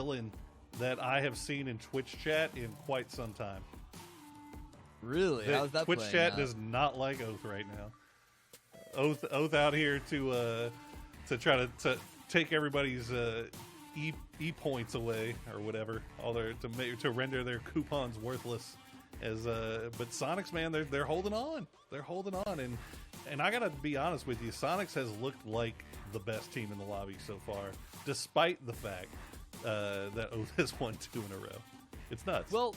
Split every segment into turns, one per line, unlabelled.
villain that I have seen in Twitch chat in quite some time.
Really? How's that
Twitch
playing
chat
out?
does not like Oath right now. Oath out here to try to take everybody's e points away or whatever, all their to render their coupons worthless. But Sonics, man, they're holding on. They're holding on, and I gotta be honest with you, Sonics has looked like the best team in the lobby so far, despite the fact that Oath has won 2 in a row. It's nuts.
Well,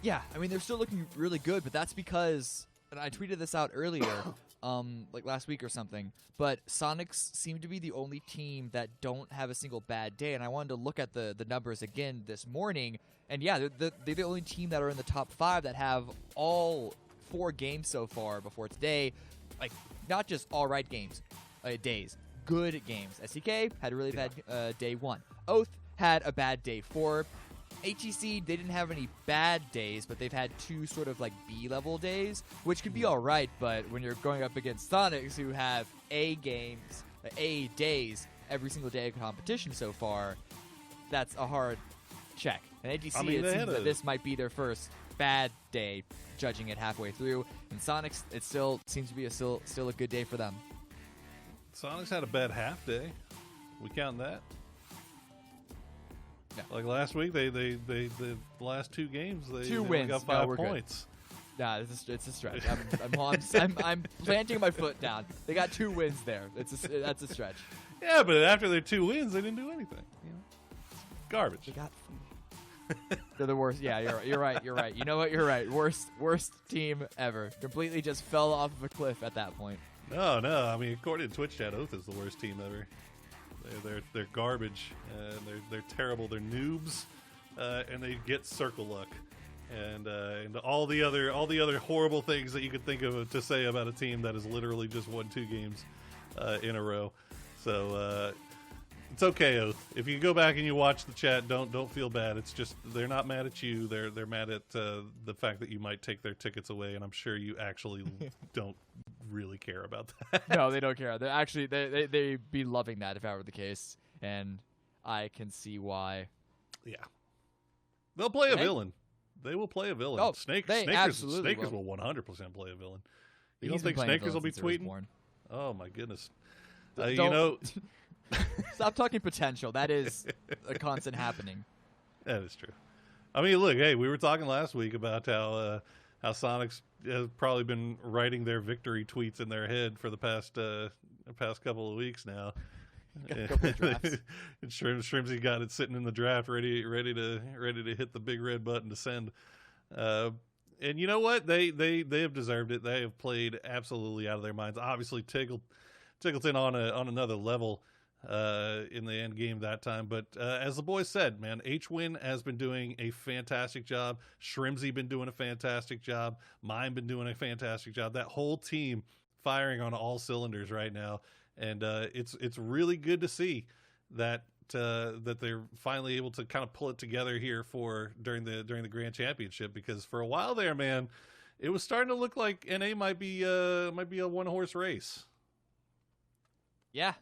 yeah, I mean, they're still looking really good, but that's because, and I tweeted this out earlier, like last week or something, but Sonics seem to be the only team that don't have a single bad day, and I wanted to look at the numbers again this morning, and yeah, they're the only team that are in the top 5 that have all 4 games so far before today, like, not just all right games, days, good games. SEK had a really bad day 1. Oath had a bad day 4. HEC, they didn't have any bad days, but they've had 2 sort of like B-level days, which could be all right, but when you're going up against Sonics, who have A days every single day of competition so far, that's a hard check. And HEC, it seems that this might be their first bad day, judging it halfway through. And Sonics, it still seems to be still a good day for them.
Sonics had a bad half day. We count that?
No.
Like last week, the last 2 games, they
2
only
wins.
got 5
No, we're
points.
Good. Nah, it's a stretch. I'm planting my foot down. They got 2 wins there. That's a stretch.
Yeah, but after their 2 wins, they didn't do anything. You know? Garbage.
They got. They're the worst. Yeah, you're right. You're right. You know what? You're right. Worst team ever. Completely just fell off of a cliff at that point.
No. I mean, according to Twitch chat, Oath is the worst team ever. They're garbage. They're terrible. They're noobs, and they get circle luck, and all the other horrible things that you could think of to say about a team that has literally just won 2 games in a row. So it's okay, Oath. If you go back and you watch the chat, don't feel bad. It's just they're not mad at you. They're mad at the fact that you might take their tickets away, and I'm sure you actually don't really care about that.
No, they don't care. They actually they'd be loving that if that were the case, and I can see why.
Yeah, they'll play a villain. They will play a villain.
Oh,
Snakers
will.
will 100% play a villain. You
He's
don't think
been playing
Snakers will be
villains since he
tweeting?
was born.
Oh my goodness!
Don't-
You know,
Stop talking potential. That is a constant happening.
that is true. I mean, look, hey, we were talking last week about how Sonics has probably been writing their victory tweets in their head for the past couple of weeks now.
A couple of drafts.
And Shrimsy got it sitting in the draft, ready to hit the big red button to send. And you know what? They have deserved it. They have played absolutely out of their minds. Obviously, Tiggleton on another level in the end game that time. But as the boys said, man, H-Win has been doing a fantastic job. Shrimsy been doing a fantastic job. Mine been doing a fantastic job. That whole team firing on all cylinders right now, and it's really good to see that they're finally able to kind of pull it together here during the Grand Championship, because for a while there, man, it was starting to look like NA might be a 1-horse race.
Yeah.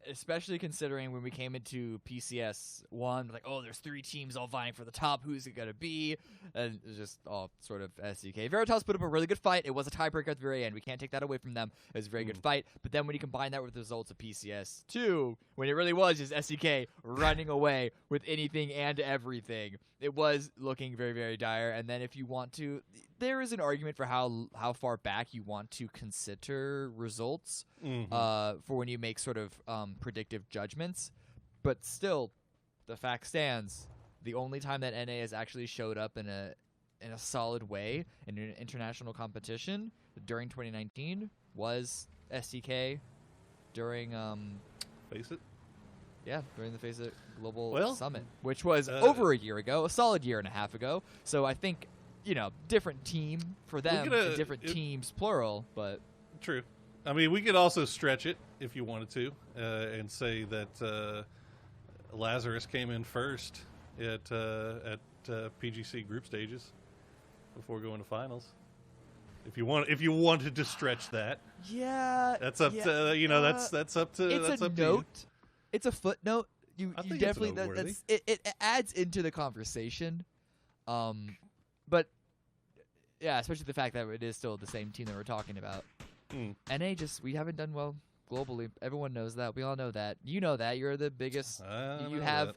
Especially considering when we came into PCS1, like, oh, there's 3 teams all vying for the top. Who's it going to be? And it was just all sort of SEK. Veritas put up a really good fight. It was a tiebreaker at the very end. We can't take that away from them. It was a very good fight. But then when you combine that with the results of PCS2, when it really was just SEK running away with anything and everything, it was looking very, very dire. And then if you want to, there is an argument for how far back you want to consider results for when you make sort of predictive judgments. But still, the fact stands, the only time that NA has actually showed up in a solid way in an international competition during 2019 was STK during
Face it.
Yeah, during the Face It Global
Well,
Summit, which was over a year ago, a solid year and a half ago. So I think, different team for them, and different teams, plural, but...
True. I mean, we could also stretch it if you wanted to and say that Lazarus came in first at PGC group stages before going to finals. If you wanted to stretch that,
yeah,
that's up to that's up to
it's
that's
a
up
note.
to you.
It's a footnote. you
I think
definitely
it's noteworthy.
it adds into the conversation. But yeah, especially the fact that it is still the same team that we're talking about. NA we haven't done well globally. Everyone knows that. We all know that. You know that. You're the biggest. You have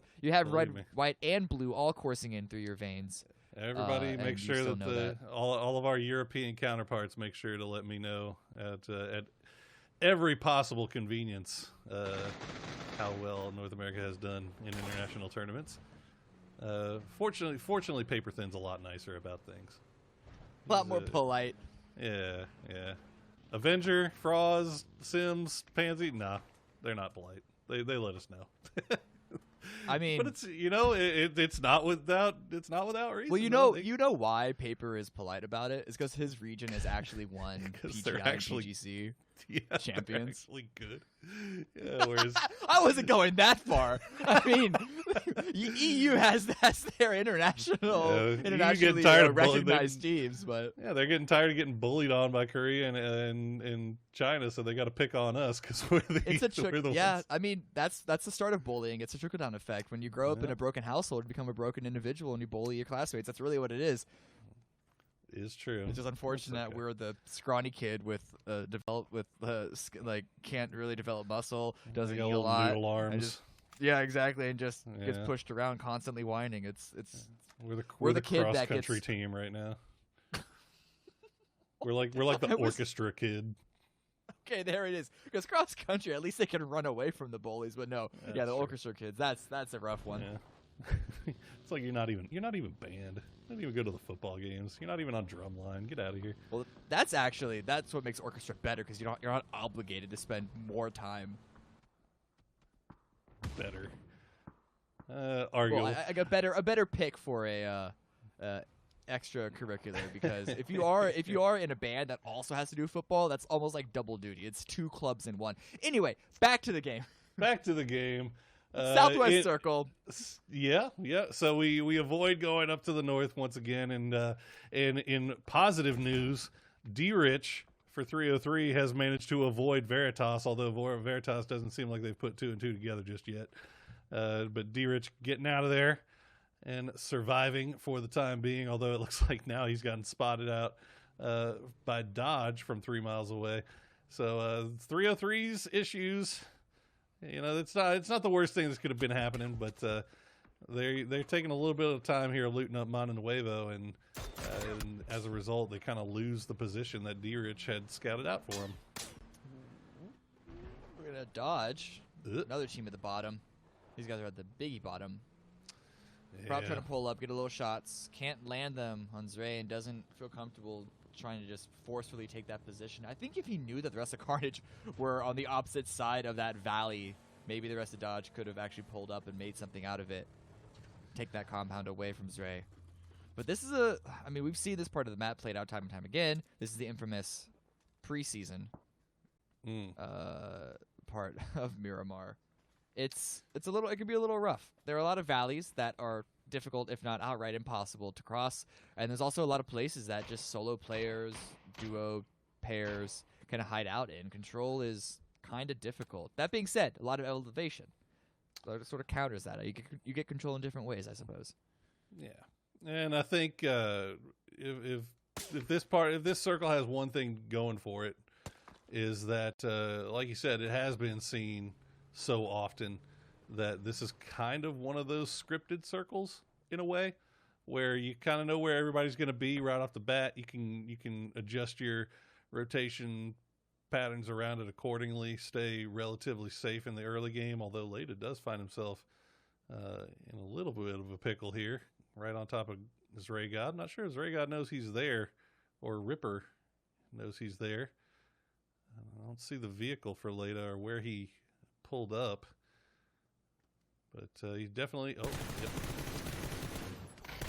red, white, and blue all coursing in through your veins.
Everybody, make sure that all of our European counterparts make sure to let me know at every possible convenience how well North America has done in international tournaments. Fortunately, Paper Thin's a lot nicer about things.
A lot more polite.
Yeah. Avenger, Froz, Sims, Pansy, nah, they're not polite. They let us know.
I mean,
but it's it's not without reason.
Well, you know why Paper is polite about it is because his region has actually won PGI and PGC champions.
They're actually good. Yeah, whereas
I wasn't going that far. I mean, EU has their internationally recognized teams, but
yeah, they're getting tired of getting bullied on by Korea and China, so they got to pick on us because we're the
yeah,
ones.
I mean, that's the start of bullying. It's a trickle down effect. When you grow up in a broken household, you become a broken individual, and you bully your classmates. That's really what it is.
Is true.
It's just unfortunate that we're the scrawny kid with can't really develop muscle, doesn't eat a lot,
noodle arms.
Yeah, exactly, and just gets pushed around, constantly whining.
We're the
kid
cross country team right now. we're like the orchestra kid.
Okay, there it is. Because cross country, at least they can run away from the bullies. But no, the orchestra kids. That's a rough one.
Yeah. It's like you're not even banned. You don't even go to the football games. You're not even on drumline. Get out of here.
Well, that's what makes orchestra better because you're not obligated to spend more time.
Better. Arguable.
Well, I got a better pick for a extracurricular because if you are in a band that also has to do football, that's almost like double duty. It's two clubs in one. Anyway, back to the game. Southwest Circle.
Yeah. So we avoid going up to the north once again, and in positive news, D-Rich for 303 has managed to avoid Veritas, although Veritas doesn't seem like they've put 2 and 2 together just yet. But D-Rich getting out of there and surviving for the time being, although it looks like now he's gotten spotted out by Dodge from 3 miles away. So 303's issues. It's not the worst thing that could have been happening, but they're taking a little bit of time here looting up Mono Nuevo, and as a result, they kind of lose the position that D-Rich had scouted out for him.
We're gonna Dodge another team at the bottom. These guys are at the biggie bottom. Probably trying to pull up, get a little shots. Can't land them on Zray and doesn't feel comfortable trying to just forcefully take that position. I think if he knew that the rest of Carnage were on the opposite side of that valley, maybe the rest of Dodge could have actually pulled up and made something out of it. Take that compound away from Zray. But this is we've seen this part of the map played out time and time again. This is the infamous preseason part of Miramar. It can be a little rough. There are a lot of valleys that are difficult, if not outright impossible to cross, and there's also a lot of places that just solo players, duo pairs can hide out in. Control is kind of difficult. That being said, a lot of elevation sort of counters that. You get control in different ways, I suppose.
Yeah, and I think if this circle has one thing going for it, is that like you said, it has been seen so often that this is kind of one of those scripted circles in a way, where you kind of know where everybody's going to be right off the bat. You can adjust your rotation patterns around it accordingly, stay relatively safe in the early game, although Leda does find himself in a little bit of a pickle here, right on top of Zray God. Not sure if Zray God knows he's there, or Ripper knows he's there. I don't see the vehicle for Leda or where he pulled up, but he's definitely... Oh, yep.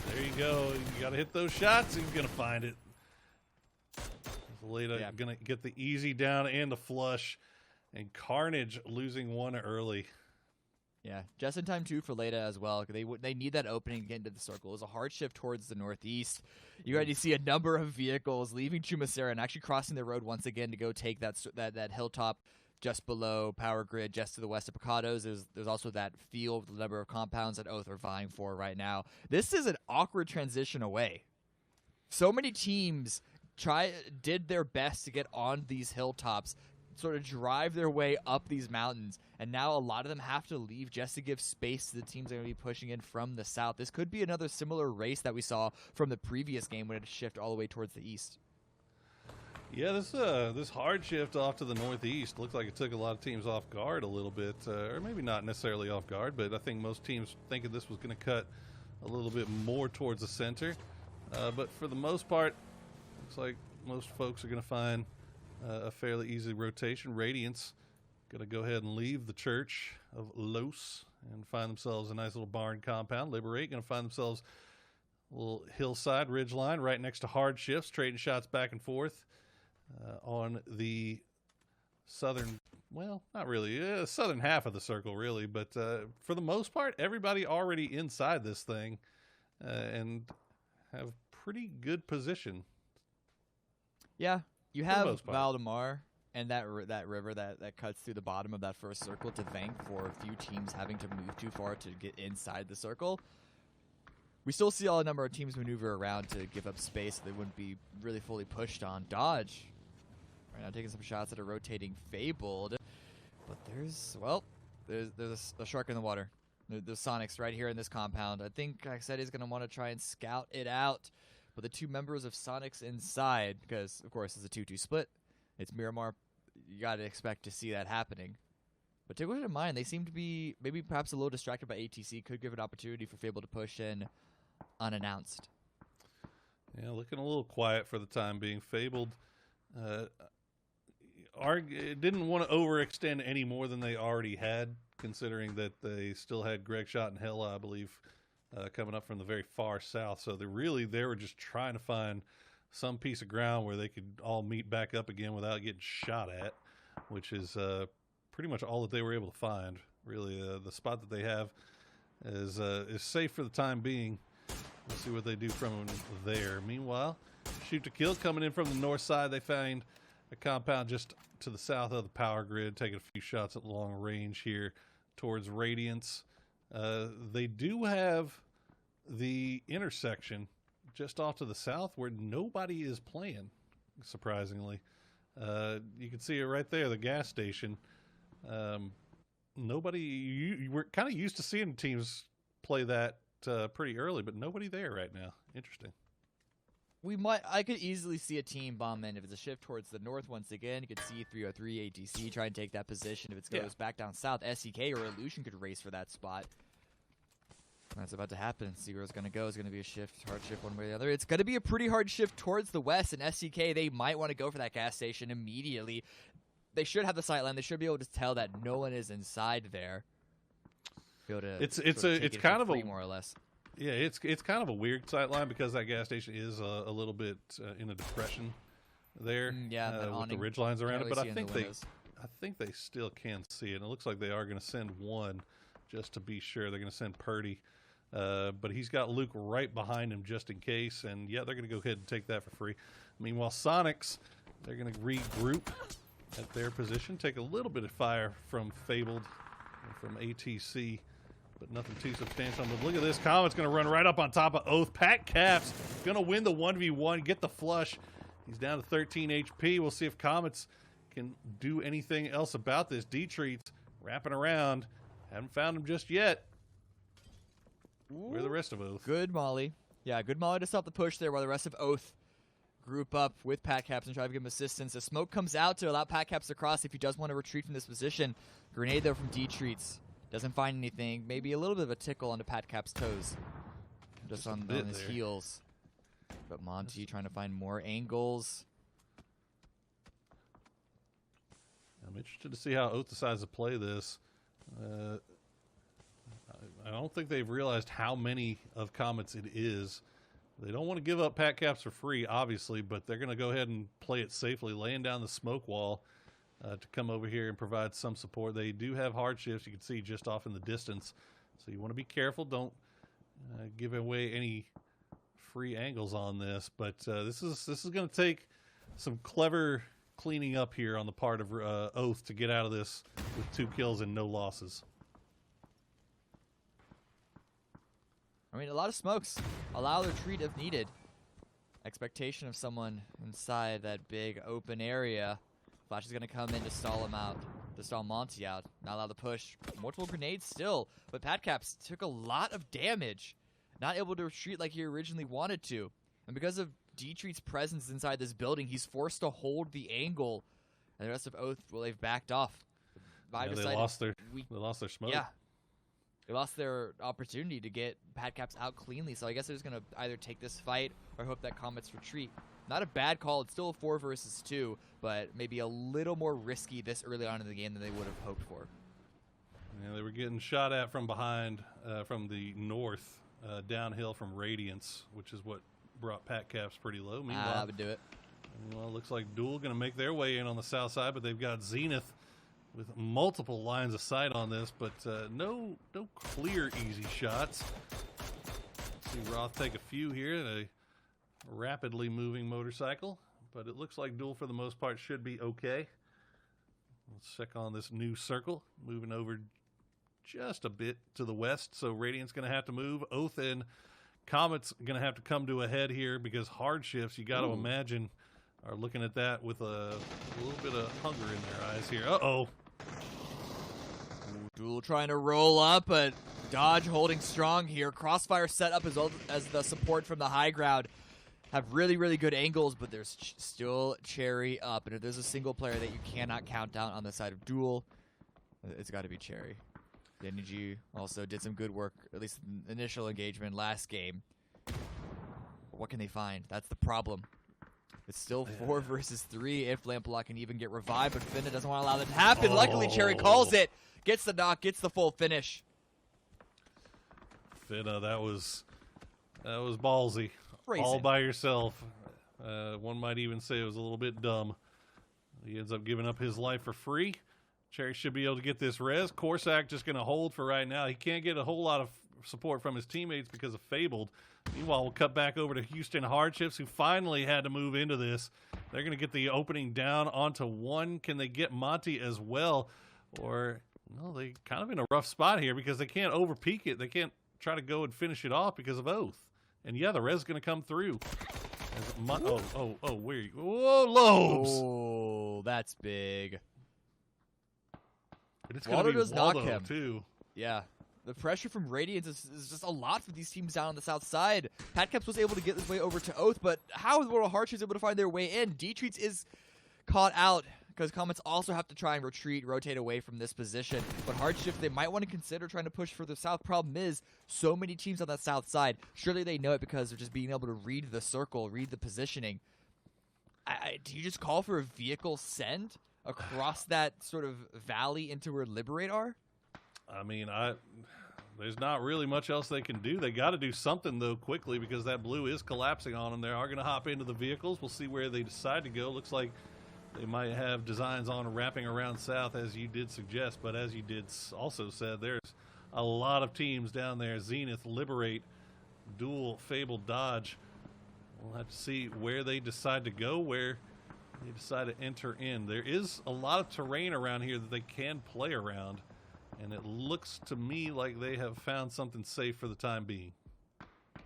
There you go. You got to hit those shots. He's going to find it. Leda going to get the easy down and the flush, and Carnage losing one early.
Yeah, just in time too for Leda as well. They need that opening to get into the circle. It was a hard shift towards the northeast. You already see a number of vehicles leaving Chumacera and actually crossing the road once again to go take that hilltop just below Power Grid, just to the west of Picados. There's also that field with the number of compounds that Oath are vying for right now. This is an awkward transition away. So many teams did their best to get on these hilltops, sort of drive their way up these mountains, and now a lot of them have to leave just to give space to the teams that are going to be pushing in from the south. This could be another similar race that we saw from the previous game when it shifted all the way towards the east.
Yeah, this hard shift off to the northeast looks like it took a lot of teams off guard a little bit, or maybe not necessarily off guard, but I think most teams thinking this was going to cut a little bit more towards the center. But for the most part, looks like most folks are going to find a fairly easy rotation. Radiance going to go ahead and leave the Church of Los and find themselves a nice little barn compound. Liberate going to find themselves a little hillside ridge line right next to hard shifts, trading shots back and forth. On the southern, well, not really, southern half of the circle, really. But for the most part, everybody already inside this thing and have pretty good position.
Yeah, you have Valdemar and that river that cuts through the bottom of that first circle to thank for a few teams having to move too far to get inside the circle. We still see a number of teams maneuver around to give up space so they wouldn't be really fully pushed on. Dodge right now taking some shots that are rotating Fabled. But there's a shark in the water. There's Sonics right here in this compound. I think, like I said, he's going to want to try and scout it out. But the two members of Sonics inside, because, of course, it's a 2-2 split. It's Miramar. You got to expect to see that happening. But take it in mind, they seem to be maybe perhaps a little distracted by ATC. Could give an opportunity for Fable to push in unannounced.
Yeah, looking a little quiet for the time being. Fabled didn't want to overextend any more than they already had, considering that they still had Greg Shot and Hella, I believe, coming up from the very far south. So they were just trying to find some piece of ground where they could all meet back up again without getting shot at, which is pretty much all that they were able to find. Really, the spot that they have is safe for the time being. We'll see what they do from there. Meanwhile, shoot to kill coming in from the north side. They find a compound just to the south of the power grid, taking a few shots at long range here towards Radiance. They do have the intersection just off to the south where nobody is playing, surprisingly. You can see it right there, the gas station. We're kind of used to seeing teams play that pretty early, but nobody there right now. Interesting.
I could easily see a team bomb in if it's a shift towards the north once again. You could see 303 ATC try and take that position. If it goes back down south, SEK or Illusion could race for that spot. That's about to happen. See where it's going to go. It's going to be a hard shift one way or the other. It's going to be a pretty hard shift towards the west, and SEK, they might want to go for that gas station immediately. They should have the sight line. They should be able to tell that no one is inside there.
It's kind of a
more or less.
Yeah, it's kind of a weird sight line because that gas station is a little bit in a depression there. With the ridge lines around it, but I think they still can see it. And it looks like they are going to send one just to be sure. They're going to send Purdy, but he's got Luke right behind him just in case. And yeah, they're going to go ahead and take that for free. Meanwhile, Sonics, they're going to regroup at their position, take a little bit of fire from Fabled and from ATC. But nothing too substantial. But look at this. Comet's going to run right up on top of Oath. Pat Caps going to win the 1v1, get the flush. He's down to 13 HP. We'll see if Comets can do anything else about this. D-Treats wrapping around. Haven't found him just yet. Where are the rest of Oath?
Good Molly. Yeah, good Molly to stop the push there while the rest of Oath group up with Pat Caps and try to give him assistance. The smoke comes out to allow Pat Caps to cross if he does want to retreat from this position. Grenade, though, from D-Treats. Doesn't find anything. Maybe a little bit of a tickle onto Pat Cap's toes. Just on his heels. But Monty trying to find more angles.
I'm interested to see how Oath decides to play this. I don't think they've realized how many of Comets it is. They don't want to give up Pat Caps for free, obviously, but they're going to go ahead and play it safely, laying down the smoke wall. To come over here and provide some support. They do have hard shifts, you can see just off in the distance. So you want to be careful. Don't give away any free angles on this. But this is going to take some clever cleaning up here on the part of Oath to get out of this with 2 kills and no losses.
I mean, a lot of smokes. Allow the retreat if needed. Expectation of someone inside that big open area. Flash is going to come in to stall him out, to stall Monty out. Not allow the push. Multiple grenades still, but Patcaps took a lot of damage. Not able to retreat like he originally wanted to. And because of Dietrich's presence inside this building, he's forced to hold the angle. And the rest of Oath, well, they've backed off.
Yeah, they lost their smoke.
Yeah. They lost their opportunity to get Patcaps out cleanly, so I guess they're just going to either take this fight or hope that Comets retreat. Not a bad call. It's still a 4 versus 2, but maybe a little more risky this early on in the game than they would have hoped for.
Yeah, they were getting shot at from behind, from the north, downhill from Radiance, which is what brought Patcaps pretty low. Meanwhile,
I would do it.
Well, it looks like Duel going to make their way in on the south side, but they've got Zenith with multiple lines of sight on this, but no clear easy shots. See Roth take a few here, a rapidly moving motorcycle, but it looks like Duel for the most part should be okay. Let's check on this new circle, moving over just a bit to the west, so Radiant's going to have to move. Oath and Comet's going to have to come to a head here because Hardships, you got to imagine, are looking at that with a little bit of hunger in their eyes here. Uh-oh.
Duel trying to roll up, but Dodge holding strong here. Crossfire set up as the support from the high ground. Have really, really good angles, but there's still Cherry up. And if there's a single player that you cannot count down on the side of Duel, it's got to be Cherry. The NEG also did some good work, at least in initial engagement last game. What can they find? That's the problem. It's still 4 versus 3 if Lamplock can even get revived, but Finna doesn't want to allow that to happen. Luckily, Cherry calls it, gets the knock, gets the full finish.
Finna, that was ballsy.
Crazy.
All by yourself. One might even say it was a little bit dumb. He ends up giving up his life for free. Cherry should be able to get this res. Corsac just going to hold for right now. He can't get a whole lot of support from his teammates because of Fabled. Meanwhile, we'll cut back over to Houston Hardships, who finally had to move into this. They're going to get the opening down onto 1. Can they get Monty as well? Or, no, they kind of in a rough spot here because they can't over-peak it. They can't try to go and finish it off because of Oath. And, yeah, the res is going to come through. Where are you? Whoa, Lobes!
Oh, that's big.
And it's going to be
does knock
Waldo,
him.
too.
Yeah. The pressure from Radiance is just a lot for these teams down on the south side. Patcaps was able to get his way over to Oath, but how is World Hardships able to find their way in? Dietrich's is caught out because Comets also have to try and rotate away from this position. But Hardships, they might want to consider trying to push further south. Problem is, so many teams on that south side. Surely they know it because they're just being able to read the circle, read the positioning. Do you just call for a vehicle send across that sort of valley into where Liberate are?
I mean, there's not really much else they can do. They got to do something, though, quickly because that blue is collapsing on them. They are going to hop into the vehicles. We'll see where they decide to go. Looks like they might have designs on wrapping around south, as you did suggest. But as you did also said, there's a lot of teams down there. Zenith, Liberate, Duel, Fable, Dodge. We'll have to see where they decide to go, where they decide to enter in. There is a lot of terrain around here that they can play around. And it looks to me like they have found something safe for the time being.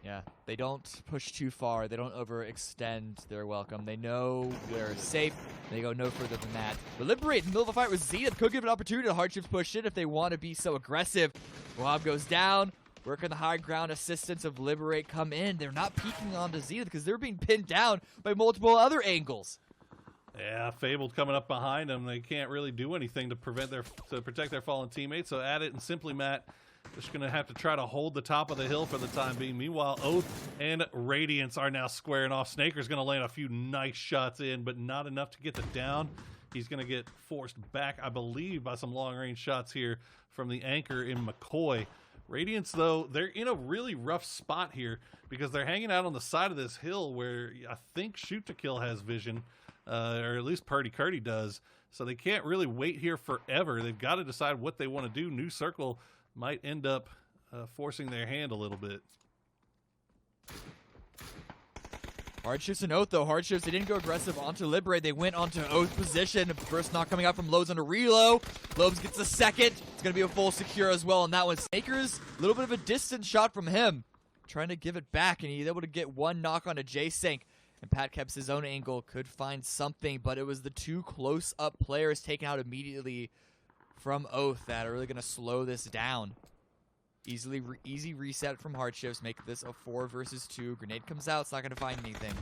Yeah, they don't push too far. They don't overextend their welcome. They know they're safe. They go no further than that. But Liberate in the middle of a fight with Zenith could give an opportunity to Hardships push in if they want to be so aggressive. Rob goes down. Working the high ground, assistance of Liberate come in. They're not peeking onto Zenith because they're being pinned down by multiple other angles.
Yeah, Fabled coming up behind them. They can't really do anything to protect their fallen teammates. So Addit and Simply Matt just going to have to try to hold the top of the hill for the time being. Meanwhile, Oath and Radiance are now squaring off. Snaker's going to land a few nice shots in, but not enough to get the down. He's going to get forced back, I believe, by some long-range shots here from the anchor in McCoy. Radiance, though, they're in a really rough spot here because they're hanging out on the side of this hill where I think Shoot to Kill has vision. Or at least Purdy Curdy does. So they can't really wait here forever. They've got to decide what they want to do. New Circle might end up forcing their hand a little bit.
Hardships and Oath, though. Hardships, they didn't go aggressive onto Liberate. They went onto Oath position. First knock coming out from Lobes onto Relo. Lobes gets the second. It's going to be a full secure as well on that one. Snakers, a little bit of a distant shot from him. Trying to give it back, and he's able to get one knock onto J-Sync. And Pat kept his own angle, could find something, but it was the two close-up players taken out immediately from Oath that are really going to slow this down. Easy reset from Hardships, make this a 4 versus 2. Grenade comes out, it's not going to find anything.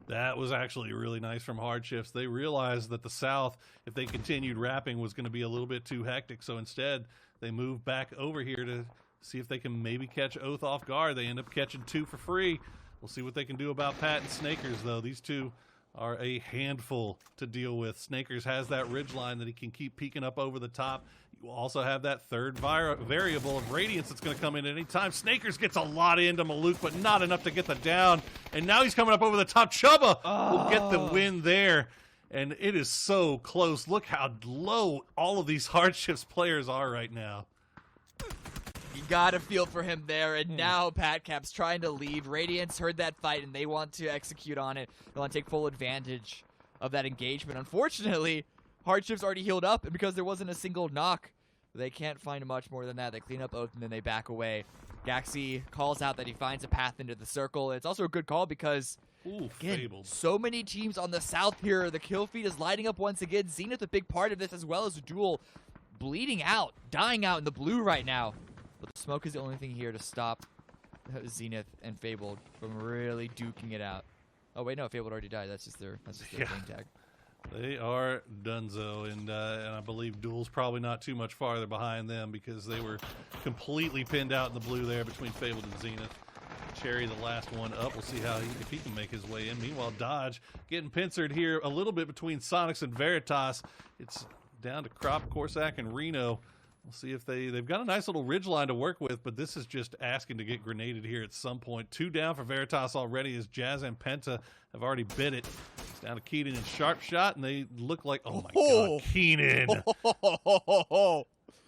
That was actually really nice from Hardships. They realized that the South, if they continued rapping, was going to be a little bit too hectic, so instead they moved back over here to see if they can maybe catch Oath off guard. They end up catching 2 for free. We'll see what they can do about Pat and Snakers, though. These two are a handful to deal with. Snakers has that ridge line that he can keep peeking up over the top. You will also have that third variable of Radiance that's going to come in at any time. Snakers gets a lot into Maluk, but not enough to get the down. And now he's coming up over the top. Chubba will get the win there. And it is so close. Look how low all of these Hardships players are right now.
You gotta feel for him there, and now PatCap's trying to leave. Radiance heard that fight, and they want to execute on it. They want to take full advantage of that engagement. Unfortunately, Hardships already healed up, and because there wasn't a single knock, they can't find much more than that. They clean up Oath, and then they back away. Gaxi calls out that he finds a path into the circle. It's also a good call because, again, so many teams on the south here. The kill feed is lighting up once again. Zenith a big part of this, as well as a duel bleeding out, dying out in the blue right now. But the smoke is the only thing here to stop Zenith and Fabled from really duking it out. Oh wait, no, Fabled already died. That's just their game tag.
They are donezo, and I believe Duel's probably not too much farther behind them because they were completely pinned out in the blue there between Fabled and Zenith. Cherry, the last one up. We'll see if he can make his way in. Meanwhile, Dodge getting pincered here a little bit between Sonics and Veritas. It's down to Crop, Corsac, and Reno. We'll see if they've got a nice little ridge line to work with, but this is just asking to get grenaded here at some point. 2 down for Veritas already as Jazz and Penta have already bit it. It's down to Keenan and Sharp Shot, and they look like, oh my God, Keenan.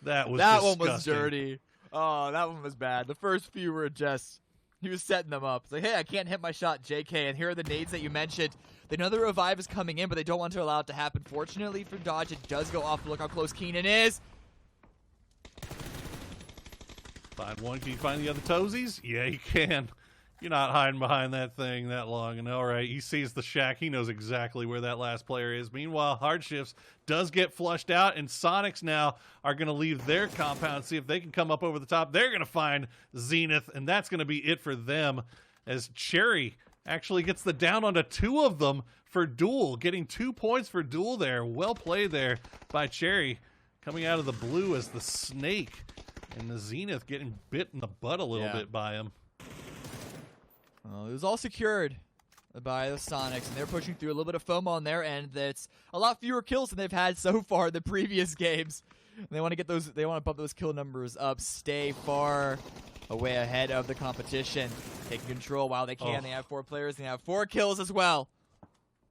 That was disgusting.
One was dirty. Oh, that one was bad. The first few were just, he was setting them up. It's like, hey, I can't hit my shot, JK, and here are the nades that you mentioned. They know the revive is coming in, but they don't want to allow it to happen. Fortunately for Dodge, it does go off. Look how close Keenan is.
Find one. Can you find the other toesies? Yeah, you can. You're not hiding behind that thing that long. And all right, he sees the shack. He knows exactly where that last player is. Meanwhile, Hardships does get flushed out, and Sonics now are going to leave their compound, see if they can come up over the top. They're going to find Zenith, and that's going to be it for them as Cherry actually gets the down onto 2 of them for Duel, getting 2 points for Duel there. Well played there by Cherry, coming out of the blue as the Snake. And the Zenith getting bit in the butt a little bit by him.
Well, it was all secured by the Sonics, and they're pushing through a little bit of FOMO on their end. That's a lot fewer kills than they've had so far in the previous games. And they want to get those. They want to bump those kill numbers up, stay far away ahead of the competition, taking control while they can. They have 4 players. They have 4 kills as well.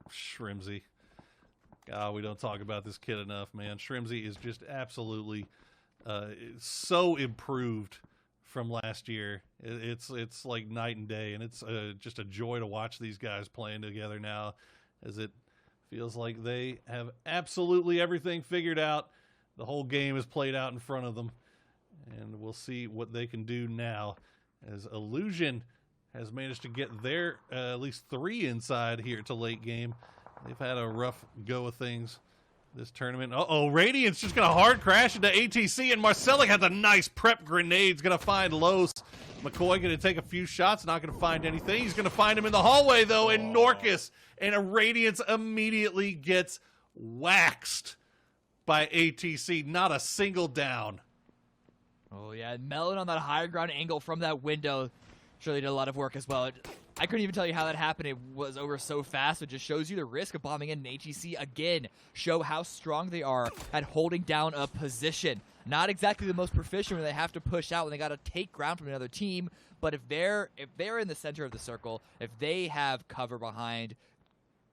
Shrimsy. God, we don't talk about this kid enough, man. Shrimsy is just absolutely so improved from last year. It's like night and day, and it's just a joy to watch these guys playing together now, as it feels like they have absolutely everything figured out. The whole game is played out in front of them, and we'll see what they can do now, as Illusion has managed to get their at least 3 inside here to late game. They've had a rough go of things this tournament. Radiant's just going to hard crash into ATC, and Marcelic has a nice prep grenade. He's going to find Los. McCoy going to take a few shots, not going to find anything. He's going to find him in the hallway, though, and Norcus and a Radiance immediately gets waxed by ATC. Not a single down.
Oh, yeah. Melon on that higher ground angle from that window surely did a lot of work as well. I couldn't even tell you how that happened. It was over so fast. It just shows you the risk of bombing in an HEC again. Show how strong they are at holding down a position. Not exactly the most proficient when they have to push out when they got to take ground from another team. But if they're in the center of the circle, if they have cover behind,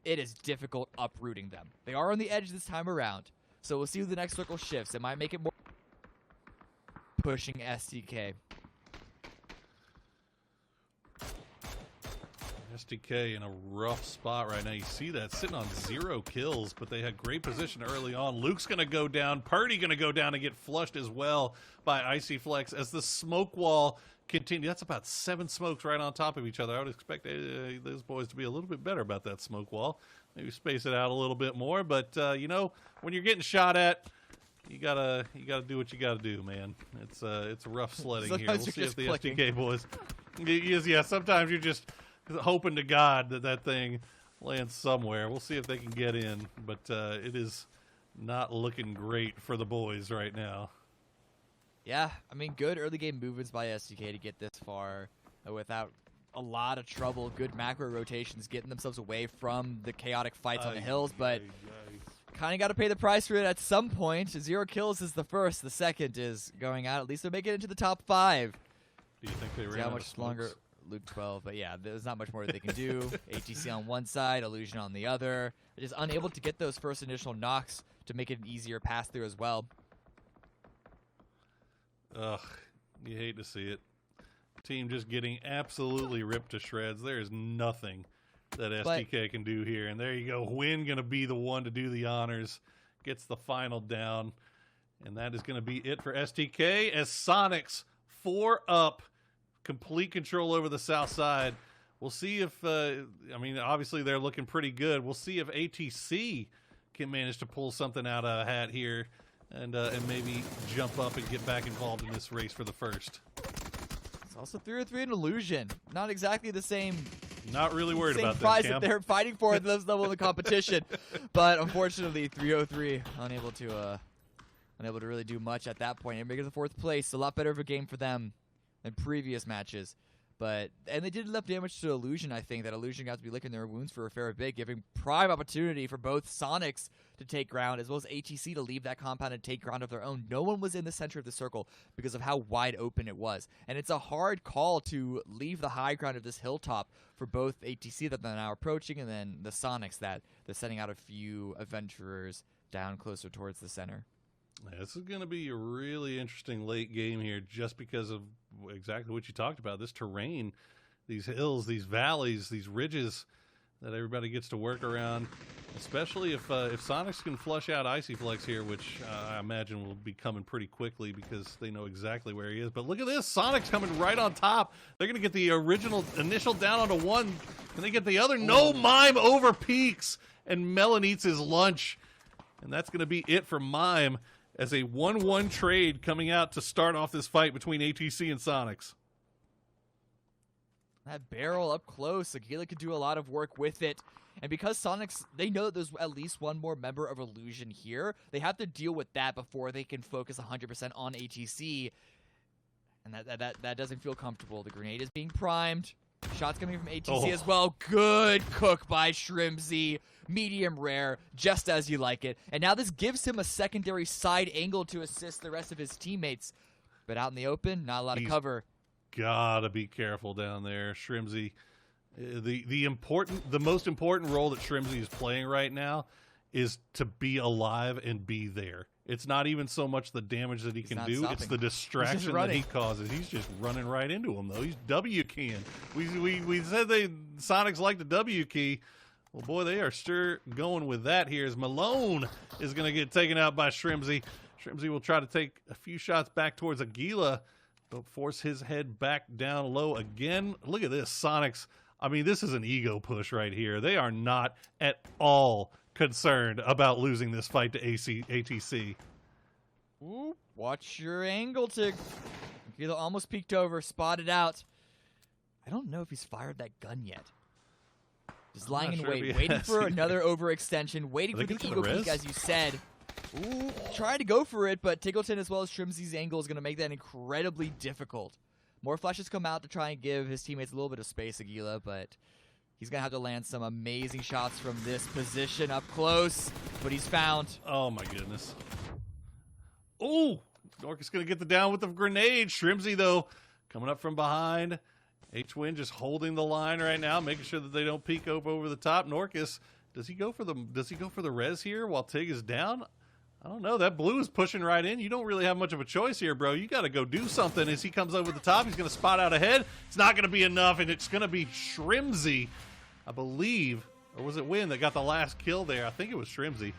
it is difficult uprooting them. They are on the edge this time around. So we'll see who the next circle shifts. It might make it more pushing STK.
SDK in a rough spot right now. You see that sitting on 0 kills, but they had great position early on. Luke's going to go down. Purdy going to go down and get flushed as well by Icy Flex as the smoke wall continues. That's about 7 smokes right on top of each other. I would expect those boys to be a little bit better about that smoke wall. Maybe space it out a little bit more, but you know, when you're getting shot at, you gotta do what you gotta do, man. It's rough sledding here. We'll see if the FTK boys. Yeah, sometimes you're just hoping to God that that thing lands somewhere. We'll see if they can get in, but it is not looking great for the boys right now.
Yeah, I mean, good early game movements by SDK to get this far without a lot of trouble. Good macro rotations, getting themselves away from the chaotic fights on the hills, but kind of got to pay the price for it at some point. 0 kills is the first. The second is going out. At least they'll make it into the top 5.
Do you think they ran
how
out
much
of
longer?
smokes?
Luke 12, but yeah, there's not much more that they can do. ATC on one side, Illusion on the other. They're just unable to get those first initial knocks to make it an easier pass through as well.
Ugh, you hate to see it. Team just getting absolutely ripped to shreds. There is nothing that SDK can do here. And there you go. Win going to be the one to do the honors. Gets the final down. And that is going to be it for SDK as Sonics 4 up. Complete control over the south side. We'll see if, I mean, obviously they're looking pretty good. We'll see if ATC can manage to pull something out of a hat here and maybe jump up and get back involved in this race for the first.
It's also 3-3 in Illusion. Not exactly the same.
Not really worried about
prize
that, Cam.
that they're fighting for at this level of the competition, but unfortunately, 3-0-3, unable to really do much at that point. And making the 4th place, a lot better of a game for them than previous matches. And they did enough damage to Illusion, I think, that Illusion got to be licking their wounds for a fair bit, giving prime opportunity for both Sonics to take ground, as well as ATC to leave that compound and take ground of their own. No one was in the center of the circle because of how wide open it was. And it's a hard call to leave the high ground of this hilltop for both ATC that they're now approaching, and then the Sonics that they're sending out a few adventurers down closer towards the center.
Yeah, this is going to be a really interesting late game here just because of exactly what you talked about. This terrain, these hills, these valleys, these ridges that everybody gets to work around, especially if Sonics can flush out Icy Flex here, which I imagine will be coming pretty quickly because they know exactly where he is. But look at this. Sonics coming right on top. They're going to get the initial down onto one, and they get the other. No Mime over peaks, and Melon eats his lunch. And that's going to be it for Mime as a 1-1 trade coming out to start off this fight between ATC and Sonics.
That barrel up close, Aguila could do a lot of work with it. And because Sonics, they know that there's at least one more member of Illusion here, they have to deal with that before they can focus 100% on ATC. And that doesn't feel comfortable. The grenade is being primed. Shots coming from ATC as well. Good cook by Shrimzy. Medium rare, just as you like it. And now this gives him a secondary side angle to assist the rest of his teammates. But out in the open, not a lot of cover.
Gotta be careful down there. Shrimzy, the most important role that Shrimzy is playing right now is to be alive and be there. It's not even so much the damage that he can do, it's the distraction that he causes. He's just running right into him, though. He's W-keying. We said Sonics like the W key. Well, boy, they are sure going with that here as Malone is going to get taken out by Shrimzy. Shrimzy will try to take a few shots back towards Aguila, but force his head back down low again. Look at this, Sonics. I mean, this is an ego push right here. They are not at all concerned about losing this fight to ATC.
Ooh, watch your angle, Tig. Aguila almost peeked over, spotted out. I don't know if he's fired that gun yet. Just lying in wait, waiting for another overextension, waiting for the ego peek, as you said. Ooh, trying to go for it, but Tiggleton as well as Shrimzy's angle is going to make that incredibly difficult. More flashes come out to try and give his teammates a little bit of space, Aguila, but he's going to have to land some amazing shots from this position up close, but he's found.
Oh, my goodness. Oh, Norcus going to get the down with the grenade. Shrimzy, though, coming up from behind. H-Win just holding the line right now, making sure that they don't peek over the top. Norcus, does he go for the res here while Tig is down? I don't know. That blue is pushing right in. You don't really have much of a choice here, bro. You got to go do something. As he comes over the top, he's going to spot out ahead. It's not going to be enough, and it's going to be Shrimzy, I believe. Or was it Win that got the last kill there? I think it was Shrimzy.